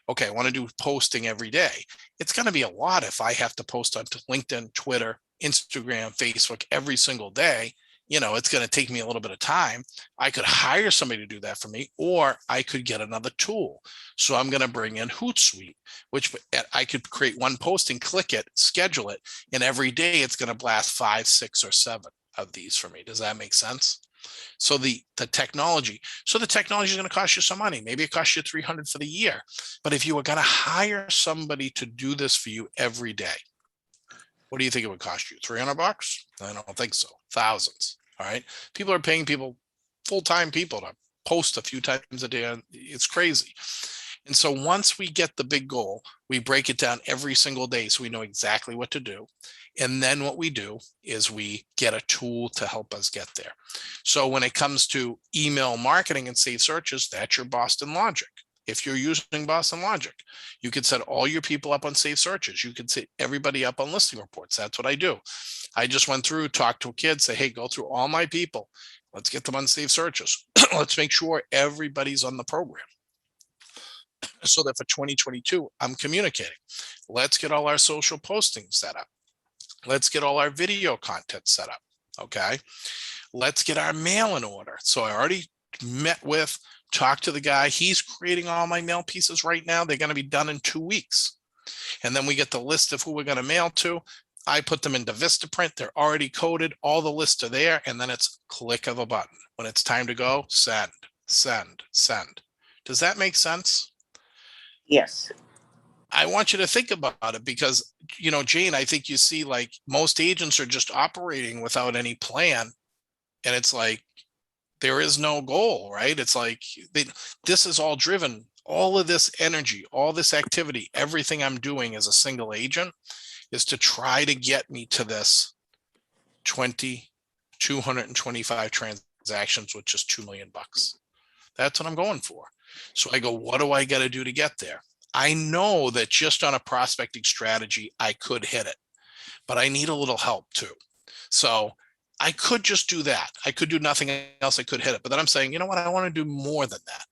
Okay, I want to do posting every day. It's going to be a lot if I have to post on LinkedIn, Twitter, Instagram, Facebook every single day. It's going to take me a little bit of time. I could hire somebody to do that for me, or I could get another tool. So I'm going to bring in Hootsuite, which I could create one posting, click it, schedule it, and every day it's going to blast 5, 6, or 7 of these for me. Does that make sense? So the technology is going to cost you some money. Maybe it costs you $300 for the year. But if you were going to hire somebody to do this for you every day, what do you think it would cost you? $300? I don't think so. Thousands. All right. People are paying full-time people to post a few times a day. It's crazy. And so once we get the big goal, we break it down every single day so we know exactly what to do. And then what we do is we get a tool to help us get there. So when it comes to email marketing and saved searches, that's your Boston Logic. If you're using Boston Logic, you could set all your people up on saved searches. You could set everybody up on listing reports. That's what I do. I just went through, talked to a kid, say, hey, go through all my people. Let's get them on saved searches. Let's make sure everybody's on the program, so that for 2022, I'm communicating. Let's get all our social postings set up. Let's get all our video content set up. Okay. Let's get our mail in order. So I already talked to the guy. He's creating all my mail pieces right now. They're going to be done in 2 weeks. And then we get the list of who we're going to mail to. I put them into Vistaprint. They're already coded. All the lists are there. And then it's click of a button. When it's time to go, send, send, send. Does that make sense? Yes. I want you to think about it because, you know, Jane, I think you see like most agents are just operating without any plan. And it's like, there is no goal, right? It's like this is all driven, all of this energy, all this activity, everything I'm doing as a single agent is to try to get me to this 225 transactions, which is $2 million. That's what I'm going for. So I go, what do I got to do to get there? I know that just on a prospecting strategy, I could hit it, but I need a little help too. So I could just do that. I could do nothing else. I could hit it. But then I'm saying, you know what? I want to do more than that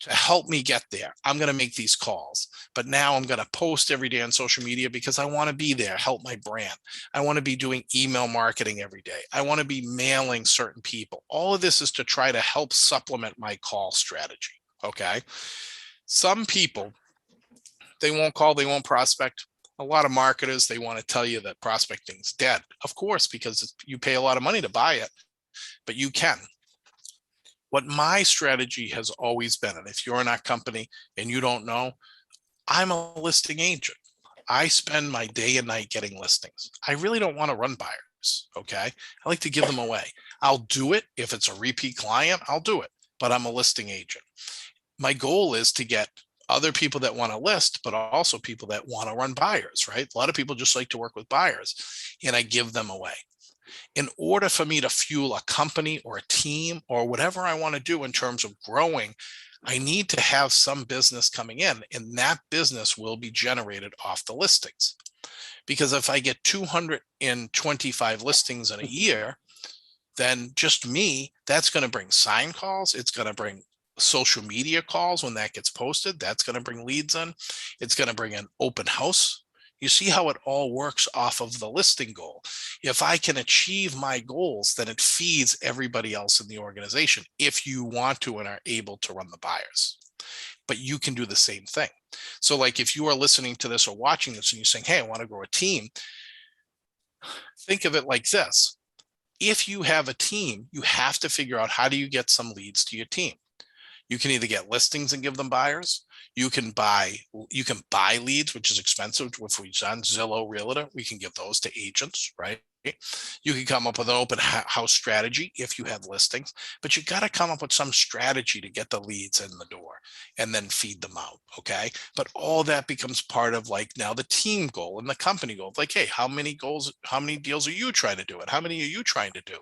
to help me get there. I'm going to make these calls, but now I'm going to post every day on social media because I want to be there, help my brand. I want to be doing email marketing every day. I want to be mailing certain people. All of this is to try to help supplement my call strategy. Okay. Some people, they won't call, they won't prospect. A lot of marketers, they want to tell you that prospecting's dead. Of course, because you pay a lot of money to buy it, but you can. What my strategy has always been, and if you're in our company and you don't know, I'm a listing agent. I spend my day and night getting listings. I really don't want to run buyers. Okay. I like to give them away. I'll do it. If it's a repeat client, I'll do it, but I'm a listing agent. My goal is to get other people that want to list, but also people that want to run buyers, right? A lot of people just like to work with buyers, and I give them away. In order for me to fuel a company or a team or whatever I want to do in terms of growing, I need to have some business coming in, and that business will be generated off the listings. Because if I get 225 listings in a year, then just me, that's going to bring sign calls. It's going to bring social media calls when that gets posted. That's going to bring leads in. It's going to bring an open house. You see how it all works off of the listing goal. If I can achieve my goals, then it feeds everybody else in the organization if you want to and are able to run the buyers. But you can do the same thing. So like if you are listening to this or watching this and you're saying, hey, I want to grow a team, think of it like this. If you have a team, you have to figure out how do you get some leads to your team. You can either get listings and give them buyers. You can buy leads, which is expensive. If we've done Zillow, Realtor, we can give those to agents, right? You can come up with an open house strategy if you have listings, but you got to come up with some strategy to get the leads in the door and then feed them out. Okay. But all that becomes part of like now the team goal and the company goal. Like, hey, how many deals are you trying to do it? How many are you trying to do?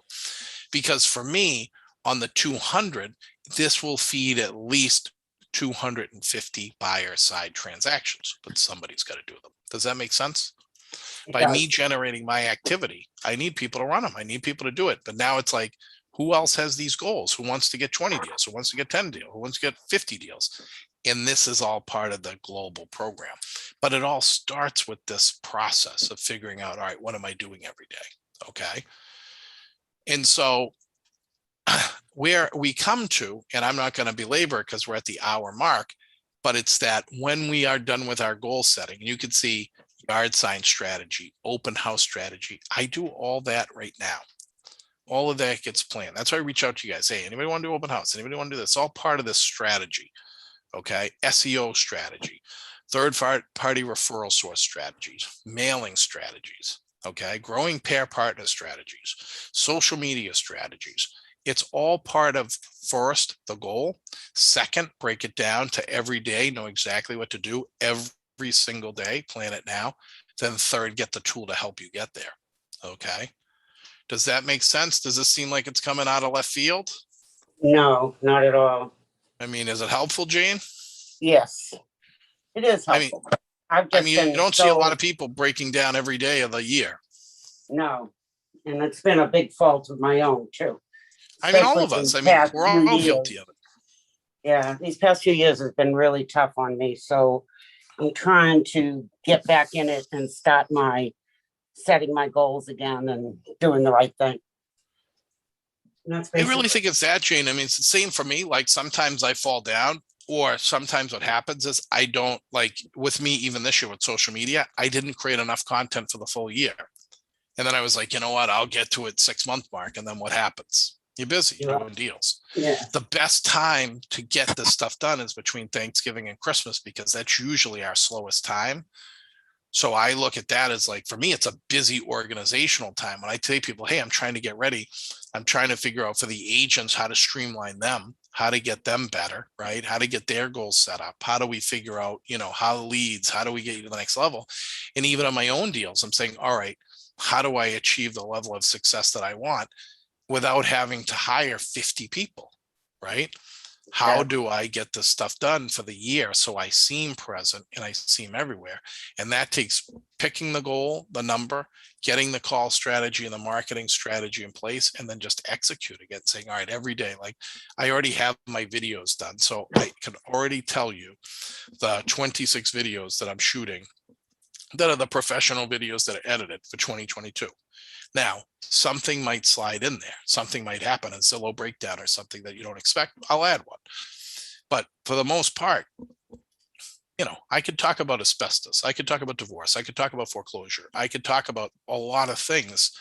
Because for me, on the 200, this will feed at least 250 buyer side transactions, but somebody's got to do them. Does that make sense? By me generating my activity, I need people to run them. I need people to do it. But now it's like, who else has these goals? Who wants to get 20 deals? Who wants to get 10 deals? Who wants to get 50 deals? And this is all part of the global program. But it all starts with this process of figuring out, all right, what am I doing every day? Okay. And so where we come to, and I'm not going to belabor it because we're at the hour mark, but it's that when we are done with our goal setting, you can see yard sign strategy, open house strategy. I do all that right now. All of that gets planned. That's why I reach out to you guys. Hey, anybody want to do open house? Anybody want to do this? It's all part of this strategy. Okay. SEO strategy, third party referral source strategies, mailing strategies. Okay. Growing pair partner strategies, social media strategies. It's all part of first, the goal. Second, break it down to every day, know exactly what to do every single day, plan it now. Then third, get the tool to help you get there. Okay. Does that make sense? Does this seem like it's coming out of left field? No, not at all. I mean, is it helpful, Jane? Yes, it is I mean, helpful. I've just you been don't see a lot of people breaking down every day of the year. No, and it's been a big fault of my own too. I mean, all Especially of us. these I mean, past we're few all years. guilty of it. Yeah, these past few years has been really tough on me. So I'm trying to get back in it and start setting my goals again and doing the right thing. And that's I really basically think it's that, Jane. I mean, it's the same for me. Like sometimes I fall down Or sometimes what happens is I don't, like with me, even this year with social media, I didn't create enough content for the full year. And then I was like, you know what, I'll get to it 6 month mark. And then what happens? You're busy Yeah. doing deals. Yeah, The best time to get this stuff done is between Thanksgiving and Christmas, because that's usually our slowest time. So I look at that as like, for me, it's a busy organizational time. When I tell people, hey, I'm trying to get ready, I'm trying to figure out for the agents how to streamline them, how to get them better, right? How to get their goals set up. How do we figure out, how the leads, how do we get you to the next level? And even on my own deals, I'm saying, all right, how do I achieve the level of success that I want without having to hire 50 people, right? How do I get this stuff done for the year so I seem present and I seem everywhere? And that takes picking the goal, the number, getting the call strategy and the marketing strategy in place, and then just executing it, saying, all right, every day, like I already have my videos done. So I can already tell you the 26 videos that I'm shooting that are the professional videos that are edited for 2022. Now, something might slide in there. Something might happen, a Zillow breakdown or something that you don't expect. I'll add one. But for the most part, I could talk about asbestos. I could talk about divorce. I could talk about foreclosure. I could talk about a lot of things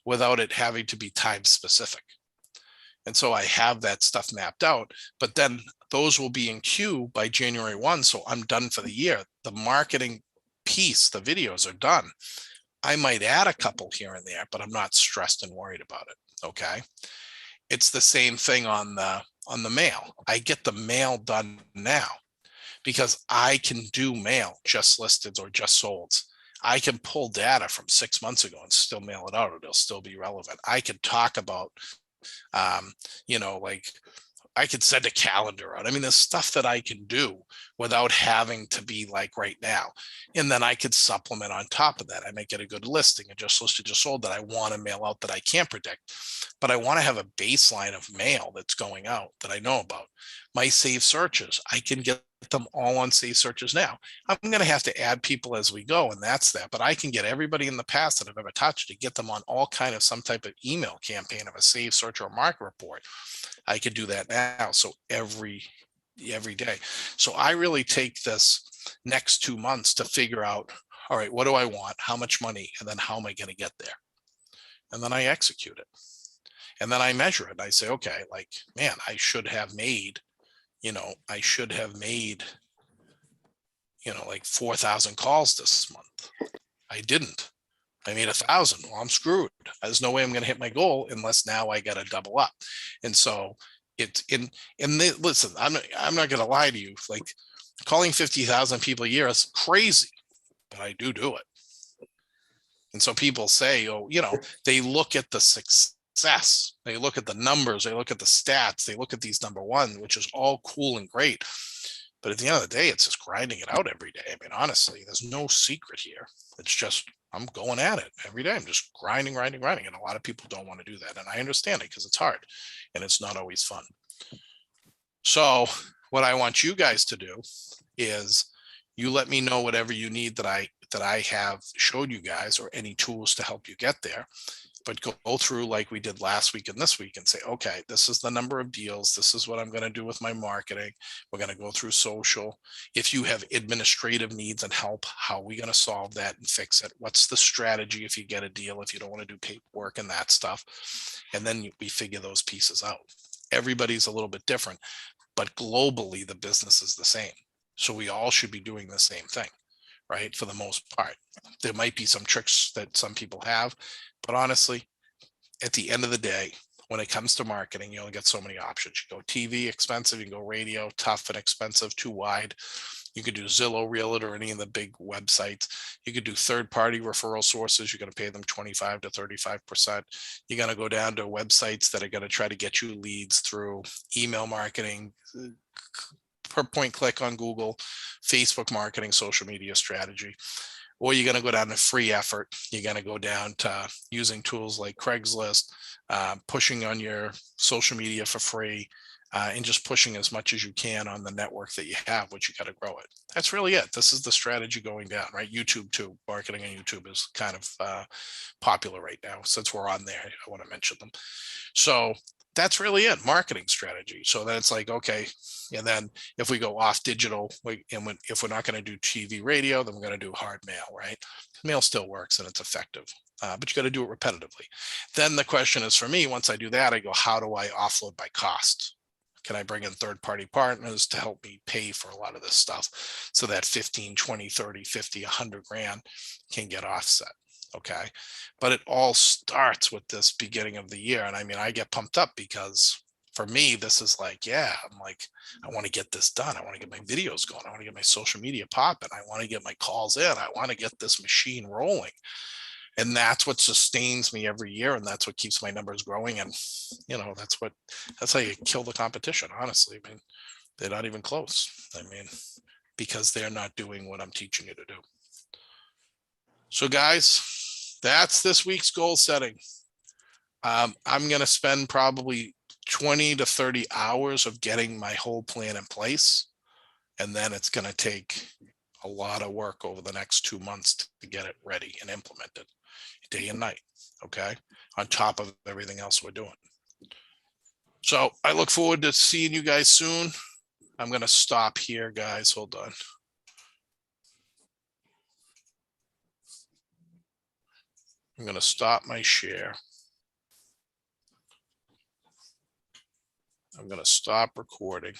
without it having to be time specific. And so I have that stuff mapped out, but then those will be in queue by January 1. So I'm done for the year. The marketing piece, the videos are done. I might add a couple here and there, but I'm not stressed and worried about it. Okay. It's the same thing on the mail. I get the mail done now because I can do mail, just listed or just solds. I can pull data from 6 months ago and still mail it out. It'll still be relevant. I could talk about, like I could send a calendar out. I mean, there's stuff that I can do without having to be like right now. And then I could supplement on top of that. I might get a good listing and just listed, just sold that I want to mail out that I can't predict, but I want to have a baseline of mail that's going out that I know about. My saved searches, I can get them all on saved searches now. I'm going to have to add people as we go, and that's that. But I can get everybody in the past that I've ever touched to get them on all kind of some type of email campaign of a saved search or market report. I could do that now. So every day. So I really take this next 2 months to figure out, all right, what do I want? How much money? And then how am I going to get there? And then I execute it. And then I measure it. I say, okay, like, man, I should have made, like 4,000 calls this month. I didn't. I made 1,000. Well, I'm screwed. There's no way I'm going to hit my goal unless now I got to double up. And so it's listen, I'm not going to lie to you. Like calling 50,000 people a year is crazy, but I do it. And so people say, they look at the success, they look at the numbers, they look at the stats, they look at these number one, which is all cool and great. But at the end of the day, it's just grinding it out every day. I mean, honestly, there's no secret here. It's just, I'm going at it every day. I'm just grinding. And a lot of people don't want to do that. And I understand it because it's hard and it's not always fun. So what I want you guys to do is you let me know whatever you need that I have showed you guys, or any tools to help you get there. But go through like we did last week and this week and say, okay, this is the number of deals. This is what I'm going to do with my marketing. We're going to go through social. If you have administrative needs and help, how are we going to solve that and fix it? What's the strategy if you get a deal, if you don't want to do paperwork and that stuff? And then we figure those pieces out. Everybody's a little bit different, but globally, the business is the same. So we all should be doing the same thing, right? For the most part. There might be some tricks that some people have, but honestly, at the end of the day, when it comes to marketing, you only get so many options. You go TV, expensive. You can go radio, tough and expensive, too wide. You could do Zillow, Realtor, any of the big websites. You could do third-party referral sources. You're going to pay them 25 to 35%. You're going to go down to websites that are going to try to get you leads through email marketing, per point click on Google, Facebook marketing, social media strategy. Or you're going to go down to free effort. You're going to go down to using tools like Craigslist, pushing on your social media for free, and just pushing as much as you can on the network that you have, which you got to grow it. That's really it. This is the strategy going down, right? YouTube too. Marketing on YouTube is kind of popular right now. Since we're on there, I want to mention them. So that's really it, marketing strategy. So then it's like, okay, and then if we go off digital, if we're not going to do TV, radio, then we're going to do hard mail, right? Mail still works and it's effective, but you got to do it repetitively. Then the question is for me, once I do that, I go, how do I offload my costs? Can I bring in third-party partners to help me pay for a lot of this stuff so that 15, 20, 30, 50, 100 grand can get offset? Okay. But it all starts with this beginning of the year. And I mean, I get pumped up because for me, this is like, yeah, I'm like, I want to get this done. I want to get my videos going. I want to get my social media popping. I want to get my calls in. I want to get this machine rolling. And that's what sustains me every year. And that's what keeps my numbers growing. And, you know, that's how you kill the competition. Honestly, I mean, they're not even close. I mean, because they're not doing what I'm teaching you to do. So guys, that's this week's goal setting. I'm going to spend probably 20 to 30 hours of getting my whole plan in place. And then it's going to take a lot of work over the next 2 months to get it ready and implemented day and night. Okay. On top of everything else we're doing. So I look forward to seeing you guys soon. I'm going to stop here, guys. Hold on. I'm going to stop my share. I'm going to stop recording.